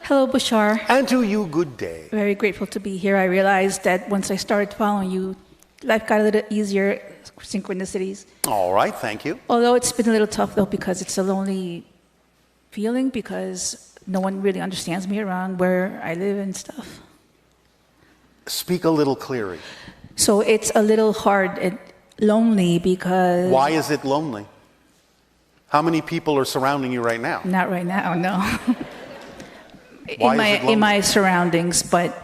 Hello, Bashar. And to you, good day. Very grateful to be here. I realized that once I started following you, life got a little easier, synchronicities. All right, thank you. Although it's been a little tough, though, because it's a lonely feeling, because no one really understands me around where I live and stuff. Speak a little clearer. So it's a little hard and lonely because... Why is it lonely? How many people are surrounding you right now? Not right now, no. Why is it lonely? In my surroundings, but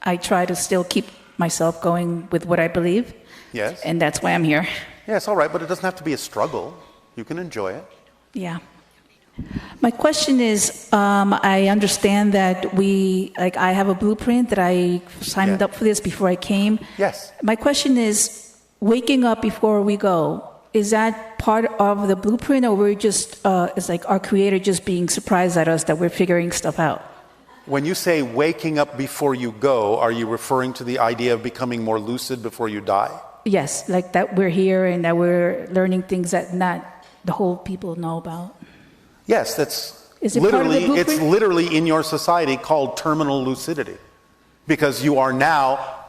I try to still keep myself going with what I believe. Yes. And that's why I'm here. Yes, all right, but it doesn't have to be a struggle. You can enjoy it. Yeah. My question is, I understand that I have a blueprint that I signed up for this before I came. Yes. My question is, waking up before we go, is that part of the blueprint, or we're just, it's like our creator just being surprised at us that we're figuring stuff out? When you say waking up before you go, are you referring to the idea of becoming more lucid before you die? Yes, like that we're here and that we're learning things that not the whole people know about. Yes, that's Is it literally, part of the it's blueprint? literally in your society called terminal lucidity, because you are now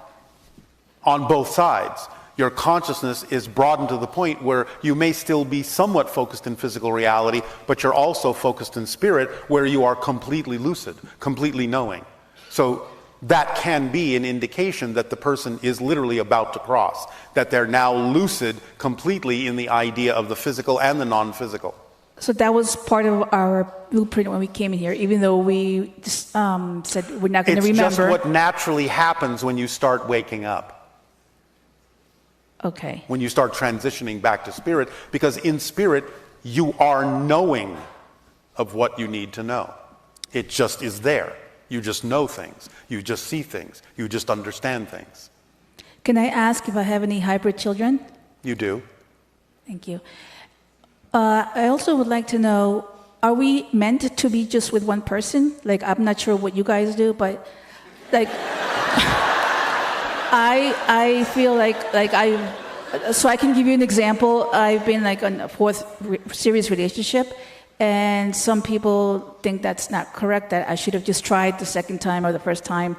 on both sides. Your consciousness is broadened to the point where you may still be somewhat focused in physical reality, but you're also focused in spirit, where you are completely lucid, completely knowing. So that can be an indication that the person is literally about to cross, that they're now lucid completely in the idea of the physical and the non-physical. So that was part of our blueprint when we came in here, even though we just, said we're not going to remember. It's just what naturally happens when you start waking up. Okay. When you start transitioning back to spirit, because in spirit, you are knowing of what you need to know. It just is there. You just know things. You just see things. You just understand things. Can I ask if I have any hybrid children? You do. Thank you. I also would like to know, are we meant to be just with one person? Like, I'm not sure what you guys do, but like, I feel like so I can give you an example. I've been like on a fourth serious relationship, and some people think that's not correct, that I should have just tried the second time or the first time.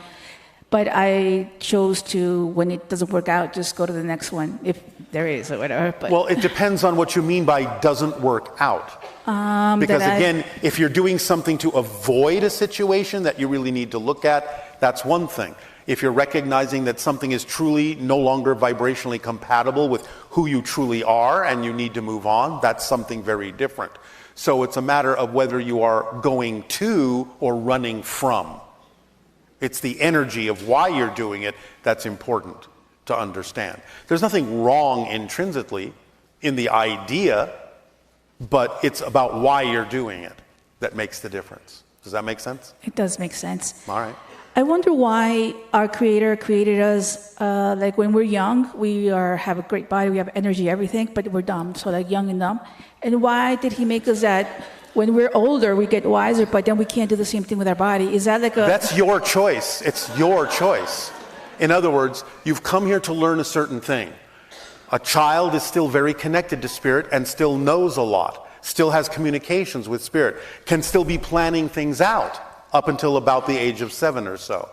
But I chose to, when it doesn't work out, just go to the next one, if there is or whatever. But well, it depends on what you mean by doesn't work out. Because again, if you're doing something to avoid a situation that you really need to look at, that's one thing. If you're recognizing that something is truly no longer vibrationally compatible with who you truly are and you need to move on, that's something very different. So it's a matter of whether you are going to or running from. It's the energy of why you're doing it that's important to understand. There's nothing wrong intrinsically in the idea, but it's about why you're doing it that makes the difference. Does that make sense? It does make sense. All right. I wonder why our Creator created us, like when we're young, we have a great body, we have energy, everything, but we're dumb, so like young and dumb. And why did He make us that when we're older, we get wiser, but then we can't do the same thing with our body? Is that like a... That's your choice. It's your choice. In other words, you've come here to learn a certain thing. A child is still very connected to spirit and still knows a lot, still has communications with spirit, can still be planning things out up until about the age of 7 or so.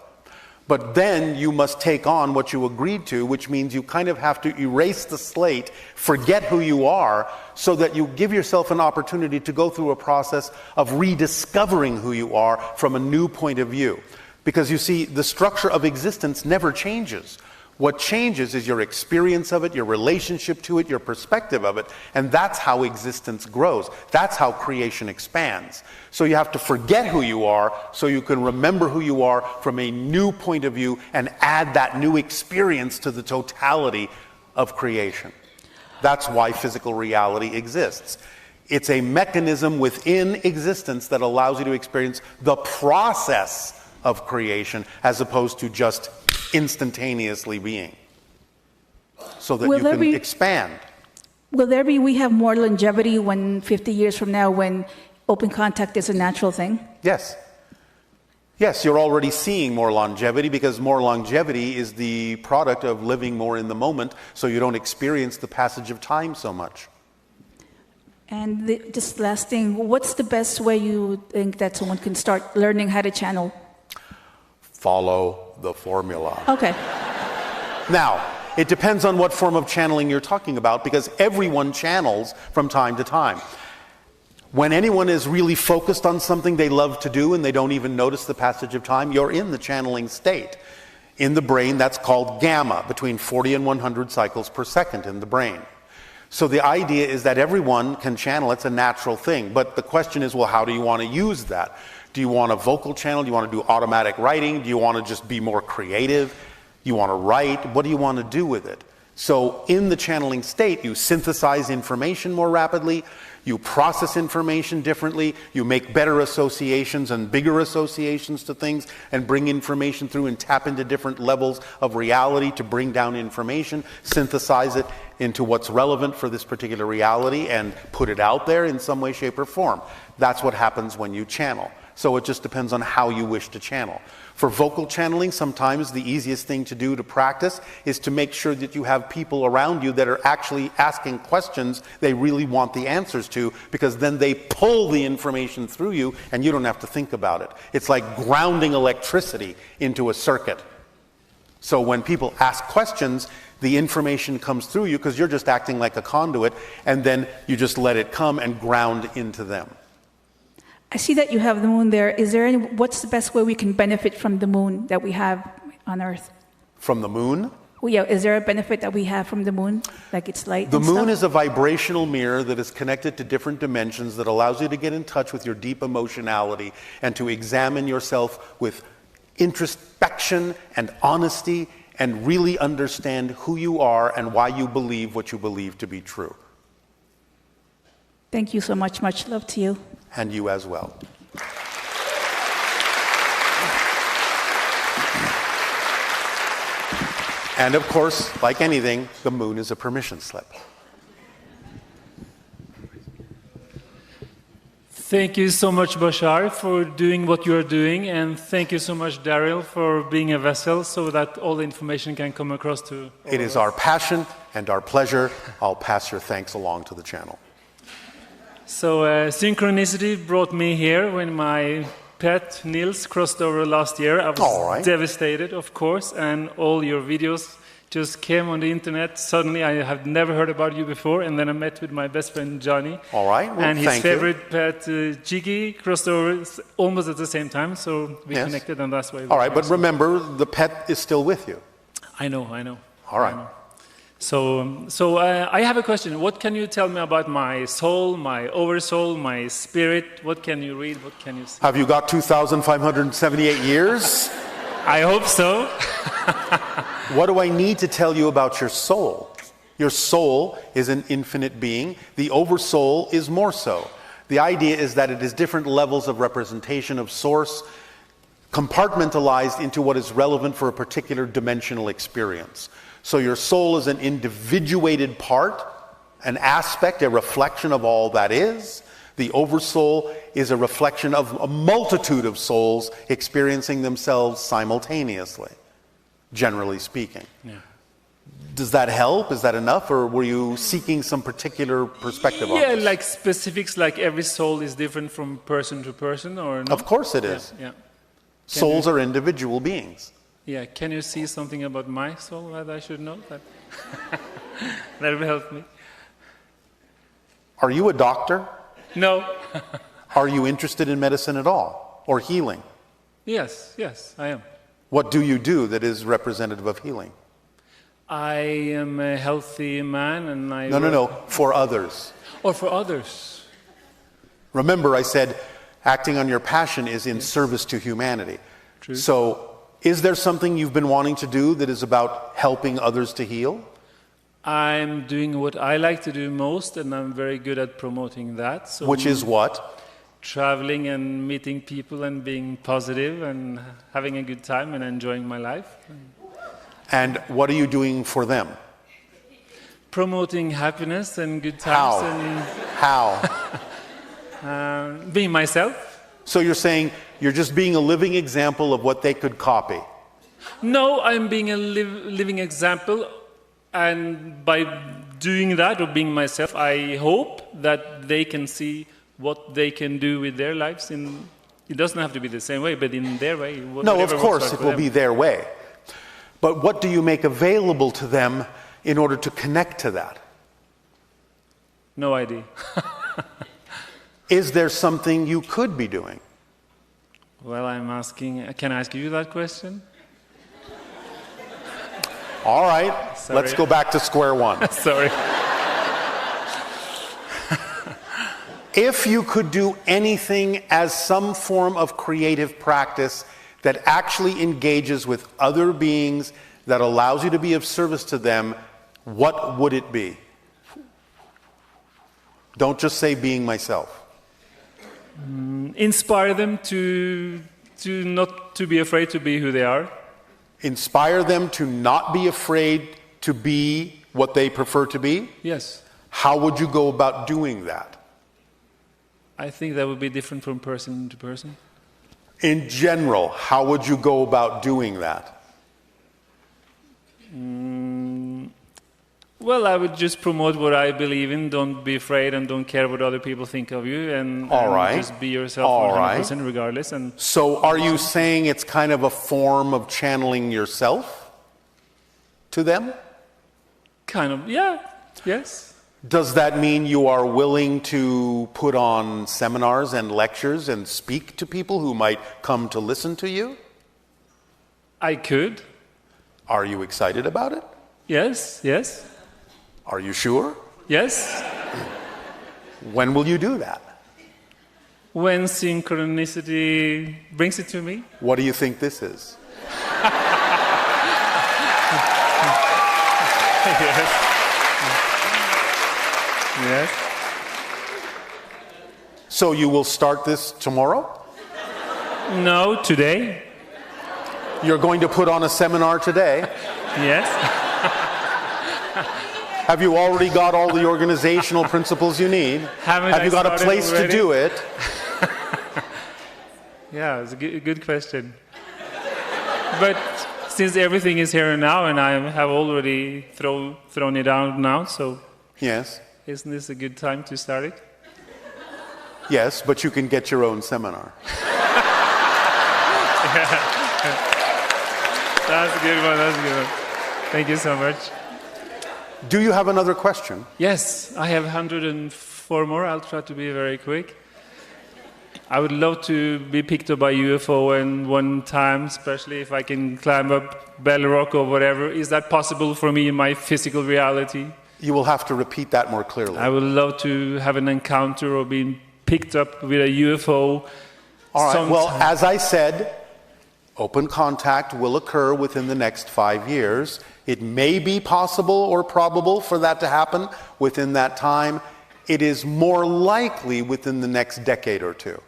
But then you must take on what you agreed to, which means you kind of have to erase the slate, forget who you are, so that you give yourself an opportunity to go through a process of rediscovering who you are from a new point of view. Because you see, the structure of existence never changes. What changes is your experience of it, your relationship to it, your perspective of it, and that's how existence grows. That's how creation expands. So you have to forget who you are so you can remember who you are from a new point of view and add that new experience to the totality of creation. That's why physical reality exists. It's a mechanism within existence that allows you to experience the process of creation as opposed to just instantaneously being, so that you can expand. Will there be, we have more longevity when 50 years from now, when open contact is a natural thing? Yes. Yes, you're already seeing more longevity, because more longevity is the product of living more in the moment, so you don't experience the passage of time so much. And just last thing, what's the best way you think that someone can start learning how to channel? Follow the formula. Okay. Now, it depends on what form of channeling you're talking about, because everyone channels from time to time. When anyone is really focused on something they love to do and they don't even notice the passage of time, you're in the channeling state. In the brain, that's called gamma, between 40 and 100 cycles per second in the brain. So the idea is that everyone can channel. It's a natural thing. But the question is, well, how do you want to use that? Do you want a vocal channel? Do you want to do automatic writing? Do you want to just be more creative? You want to write? What do you want to do with it? So in the channeling state, you synthesize information more rapidly, you process information differently, you make better associations and bigger associations to things and bring information through and tap into different levels of reality to bring down information, synthesize it into what's relevant for this particular reality and put it out there in some way, shape, or form. That's what happens when you channel. So it just depends on how you wish to channel. For vocal channeling, sometimes the easiest thing to do to practice is to make sure that you have people around you that are actually asking questions they really want the answers to, because then they pull the information through you and you don't have to think about it. It's like grounding electricity into a circuit. So when people ask questions, the information comes through you because you're just acting like a conduit, and then you just let it come and ground into them. I see that you have the moon there. What's the best way we can benefit from the moon that we have on Earth? From the moon? Well, yeah, is there a benefit that we have from the moon? Like its light? The moon is a vibrational mirror that is connected to different dimensions that allows you to get in touch with your deep emotionality and to examine yourself with introspection and honesty and really understand who you are and why you believe what you believe to be true. Thank you so much. Much love to you. And you as well. And of course, like anything, the moon is a permission slip. Thank you so much, Bashar, for doing what you are doing, and thank you so much, Darryl, for being a vessel so that all the information can come across to all It is our passion and our pleasure. I'll pass your thanks along to the channel. So synchronicity brought me here when my pet Nils crossed over last year. I was devastated, of course, and all your videos just came on the internet. Suddenly, I have never heard about you before, and then I met with my best friend Johnny. All right, well, and his favorite pet Jiggy crossed over almost at the same time, so we connected, and that's why. All right, but remember, the pet is still with you. I know. All right. So I have a question. What can you tell me about my soul, my oversoul, my spirit? What can you read? What can you see? Have you got 2,578 years? I hope so. What do I need to tell you about your soul? Your soul is an infinite being. The oversoul is more so. The idea is that it is different levels of representation of source, compartmentalized into what is relevant for a particular dimensional experience. So your soul is an individuated part, an aspect, a reflection of all that is. The oversoul is a reflection of a multitude of souls experiencing themselves simultaneously, generally speaking. Yeah. Does that help? Is that enough? Or were you seeking some particular perspective on this? Yeah, like specifics, like every soul is different from person to person, or no? Of course it is. Yeah. Souls are individual beings. Yeah, can you see something about my soul that I should know? That will help me. Are you a doctor? No. Are you interested in medicine at all? Or healing? Yes, I am. What do you do that is representative of healing? I am a healthy man and I... No, for others. Or for others. Remember, I said acting on your passion is in service to humanity. True. So, is there something you've been wanting to do that is about helping others to heal? I'm doing what I like to do most, and I'm very good at promoting that. So which is what? Traveling and meeting people and being positive and having a good time and enjoying my life. And what are you doing for them? Promoting happiness and good times. How? Being myself. So you're saying you're just being a living example of what they could copy? No, I'm being a living example, and by doing that or being myself, I hope that they can see what they can do with their lives. It doesn't have to be the same way, but in their way. No, of course it will be their way. But what do you make available to them in order to connect to that? No idea. Is there something you could be doing? Well, I'm asking, can I ask you that question? All right, Sorry. Let's go back to square one. Sorry. If you could do anything as some form of creative practice that actually engages with other beings, that allows you to be of service to them, what would it be? Don't just say being myself. Inspire them to not to be afraid to be who they are. Inspire them to not be afraid to be what they prefer to be? Yes. How would you go about doing that? I think that would be different from person to person. In general, how would you go about doing that? Well, I would just promote what I believe in. Don't be afraid and don't care what other people think of you. And just be yourself 100% regardless. And so are you saying it's kind of a form of channeling yourself to them? Kind of, yeah, yes. Does that mean you are willing to put on seminars and lectures and speak to people who might come to listen to you? I could. Are you excited about it? Yes, yes. Are you sure? Yes. When will you do that? When synchronicity brings it to me. What do you think this is? Yes. Yes. So you will start this tomorrow? No, today. You're going to put on a seminar today? Yes. Have you already got all the organizational principles you need? Have you got a place to do it? Yeah, it's a good question. But since everything is here and now, and I have already thrown it out now, so yes, isn't this a good time to start it? Yes, but you can get your own seminar. That's a good one. That's a good one. Thank you so much. Do you have another question? Yes, I have 104 more. I'll try to be very quick. I would love to be picked up by UFO and one time, especially if I can climb up Bell Rock or whatever. Is that possible for me in my physical reality? You will have to repeat that more clearly. I would love to have an encounter or being picked up with a UFO. All right, well, as I said, open contact will occur within the next 5 years. It may be possible or probable for that to happen within that time. It is more likely within the next decade or two.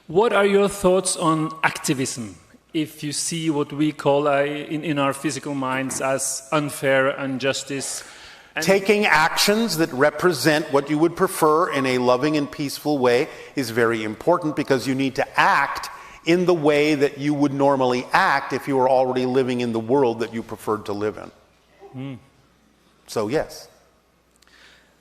What are your thoughts on activism? If you see what we call in our physical minds as unfair injustice. Taking actions that represent what you would prefer in a loving and peaceful way is very important, because you need to act in the way that you would normally act if you were already living in the world that you preferred to live in. So yes.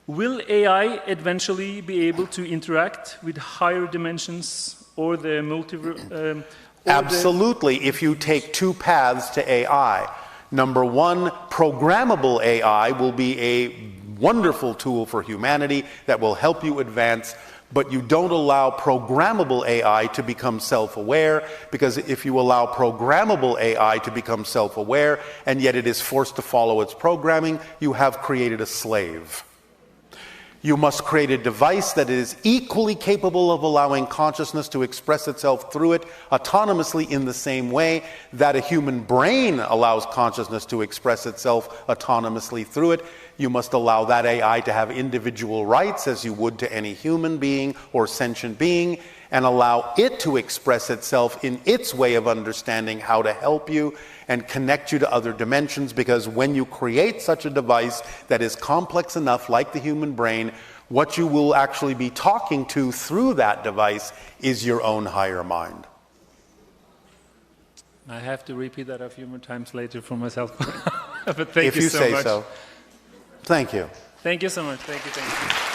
Will AI eventually be able to interact with higher dimensions or the multiverse? Absolutely, if you take two paths to AI. Number one, programmable AI will be a wonderful tool for humanity that will help you advance, but you don't allow programmable AI to become self-aware, because if you allow programmable AI to become self-aware and yet it is forced to follow its programming, you have created a slave. You must create a device that is equally capable of allowing consciousness to express itself through it autonomously, in the same way that a human brain allows consciousness to express itself autonomously through it. You must allow that AI to have individual rights as you would to any human being or sentient being, and allow it to express itself in its way of understanding how to help you and connect you to other dimensions, because when you create such a device that is complex enough, like the human brain, what you will actually be talking to through that device is your own higher mind. I have to repeat that a few more times later for myself. But thank if you you so say much. so. Thank you. Thank you so much. Thank you.